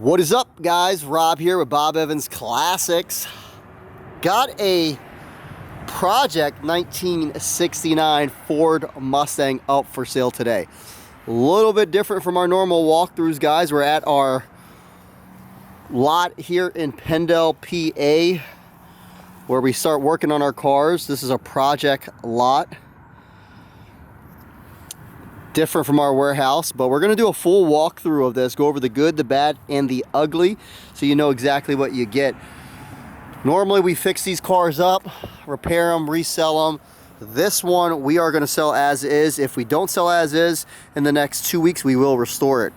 What is up, guys? Rob here with Bob Evans Classics. Got a Project 1969 Ford Mustang up for sale today. A little bit different from our normal walkthroughs, guys. We're at our lot here in Penndel, PA, where we start working on our cars. This is a project lot. Different from our warehouse, but we're going to do a full walkthrough of this, go over the good, the bad, and the ugly, so you know exactly what you get. Normally we fix these cars up, repair them, resell them. This one we are going to sell as is. If we don't sell as is in the next 2 weeks, we will restore it.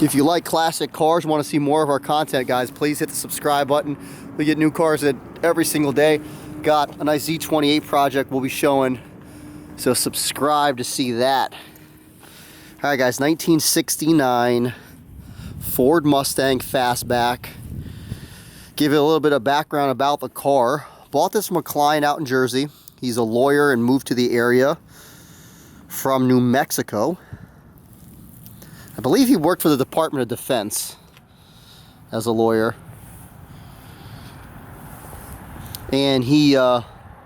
If you like classic cars, want to see more of our content, guys, please hit the subscribe button. We get new cars every single day. Got a nice Z28 project we'll be showing, so subscribe to see that. All right, guys, 1969 Ford Mustang Fastback. Give you a little bit of background about the car. Bought this from a client out in Jersey. He's a lawyer and moved to the area from New Mexico. I believe he worked for the Department of Defense as a lawyer. And he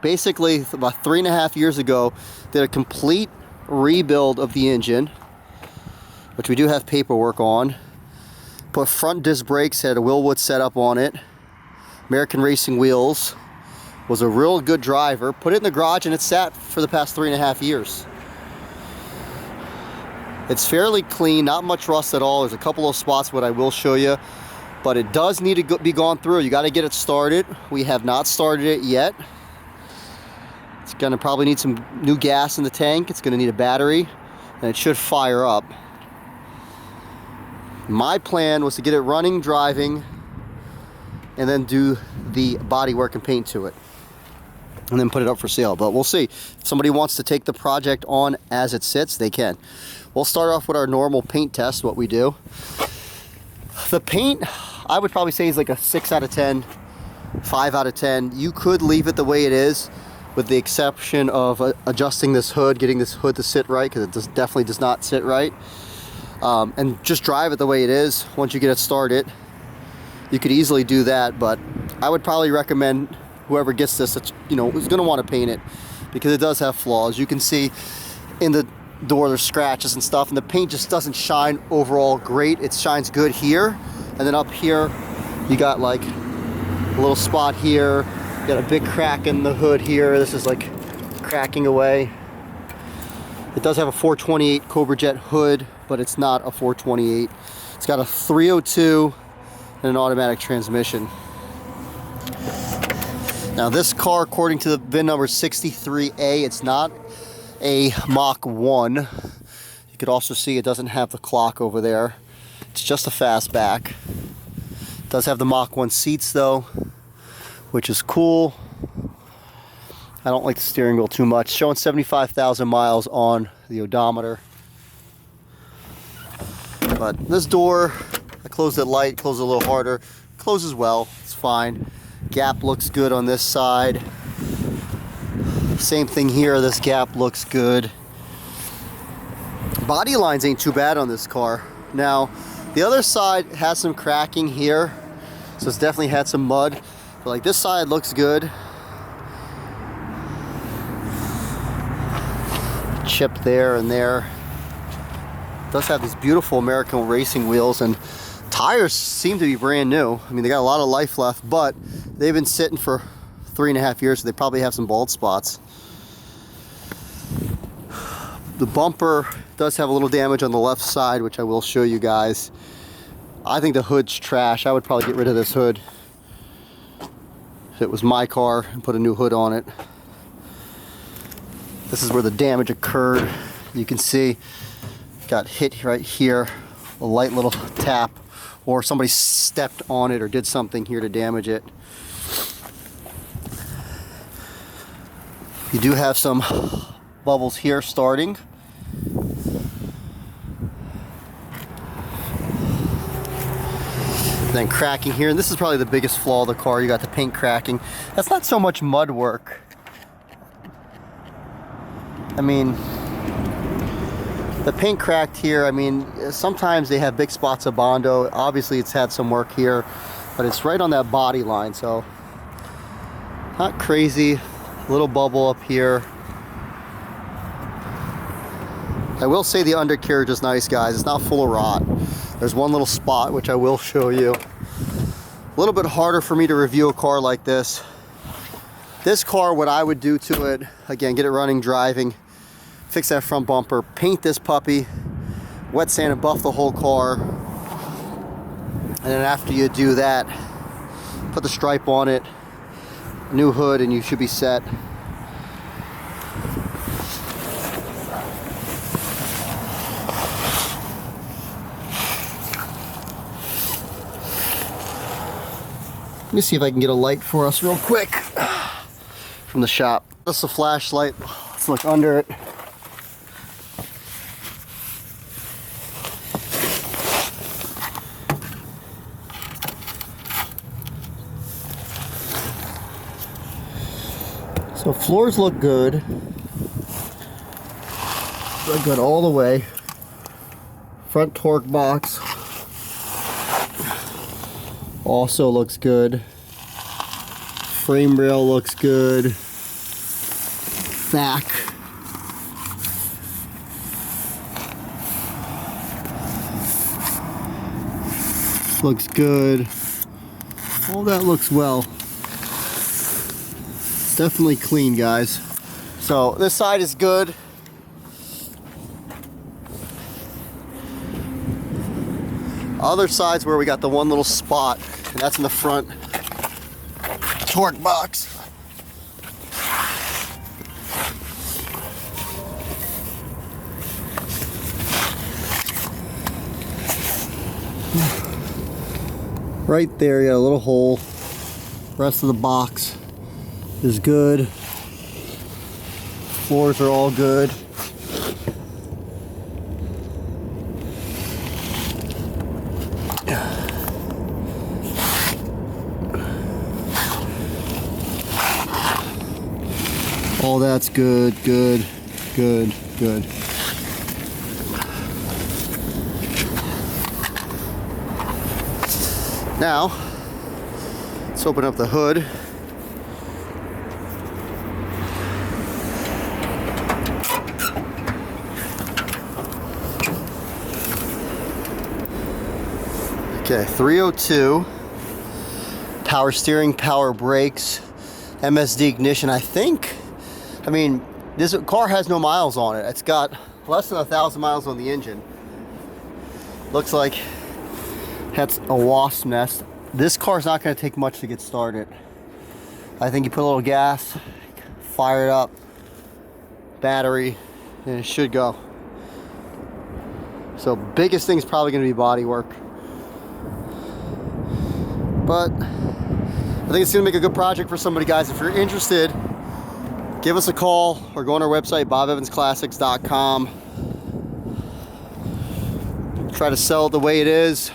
basically, about 3.5 years ago, did a complete rebuild of the engine, which we do have paperwork on. Put front disc brakes, had a Willwood setup on it, American racing wheels. Was a real good driver. Put it in the garage and it sat for the past 3.5 years. It's fairly clean, not much rust at all. There's a couple of spots what I will show you, but it does need to be gone through. You got to get it started. We have not started it yet. It's going to probably need some new gas in the tank. It's going to need a battery, and it should fire up. My plan was to get it running, driving, and then do the body work and paint to it, and then put it up for sale. But we'll see. If somebody wants to take the project on as it sits, they can. We'll start off with our normal paint test, what we do. The paint, I would probably say, is like a 6 out of 10, 5 out of 10. You could leave it the way it is, with the exception of adjusting this hood, getting this hood to sit right, because it definitely does not sit right. And just drive it the way it is. Once you get it started, you could easily do that, but I would probably recommend whoever gets this, you know, is going to want to paint it, because it does have flaws. You can see in the door there's scratches and stuff, and the paint just doesn't shine overall great. It shines good here, and then up here you got like a little spot here. You got a big crack in the hood here. This is like cracking away. It does have a 428 Cobra Jet hood, but it's not a 428. It's got a 302 and an automatic transmission. Now this car, according to the VIN number 63A, it's not a Mach 1. You could also see it doesn't have the clock over there. It's just a fastback. It does have the Mach 1 seats though, which is cool. I don't like the steering wheel too much. Showing 75,000 miles on the odometer. But this door, I closed it light, closed it a little harder. Closes well, it's fine. Gap looks good on this side. Same thing here, this gap looks good. Body lines ain't too bad on this car. Now, the other side has some cracking here, so it's definitely had some mud. But like this side looks good. Chip there and there. It does have these beautiful American racing wheels, and tires seem to be brand new. I mean, they got a lot of life left, but they've been sitting for 3.5 years, so they probably have some bald spots. The bumper does have a little damage on the left side, which I will show you guys. I think the hood's trash. I would probably get rid of this hood if it was my car and put a new hood on it. This is where the damage occurred. You can see got hit right here, a light little tap, or somebody stepped on it or did something here to damage it. You do have some bubbles here starting. Then cracking here, and this is probably the biggest flaw of the car. You got the paint cracking. That's not so much mud work. I mean, The paint cracked here. I mean, sometimes they have big spots of Bondo. Obviously it's had some work here, but it's right on that body line, so not crazy. Little bubble up here. I will say the undercarriage is nice, guys. It's not full of rot. There's one little spot which I will show you. A little bit harder for me to review a car like this. This car, what I would do to it, again, get it running, driving, fix that front bumper, paint this puppy, wet sand and buff the whole car, and then after you do that, put the stripe on it, new hood, and you should be set. Let me see if I can get a light for us real quick from the shop. Just a flashlight. Let's look under it. So floors look good. Look good all the way. Front torque box also looks good. Frame rail looks good. Back. Looks good. All that looks well. It's definitely clean, guys. So this side is good. Other side's where we got the one little spot, and that's in the front torque box. Right there, you got a little hole. Rest of the box is good. Floors are all good. All that's good, good, good, good. Now, let's open up the hood. Okay, 302. Power steering, power brakes, MSD ignition, I think. I mean, this car has no miles on it. It's got less than 1,000 miles on the engine. Looks like that's a wasp nest. This car's not going to take much to get started. I think you put a little gas, fire it up, battery, and it should go. So biggest thing is probably going to be body work. But I think it's going to make a good project for somebody, guys. If you're interested, give us a call or go on our website, bobevansclassics.com. Try to sell it the way it is.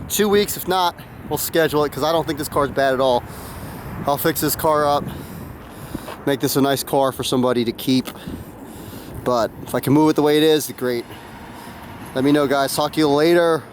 2 weeks, if not, we'll schedule it, because I don't think this car's bad at all. I'll fix this car up, make this a nice car for somebody to keep. But if I can move it the way it is, great. Let me know, guys. Talk to you later.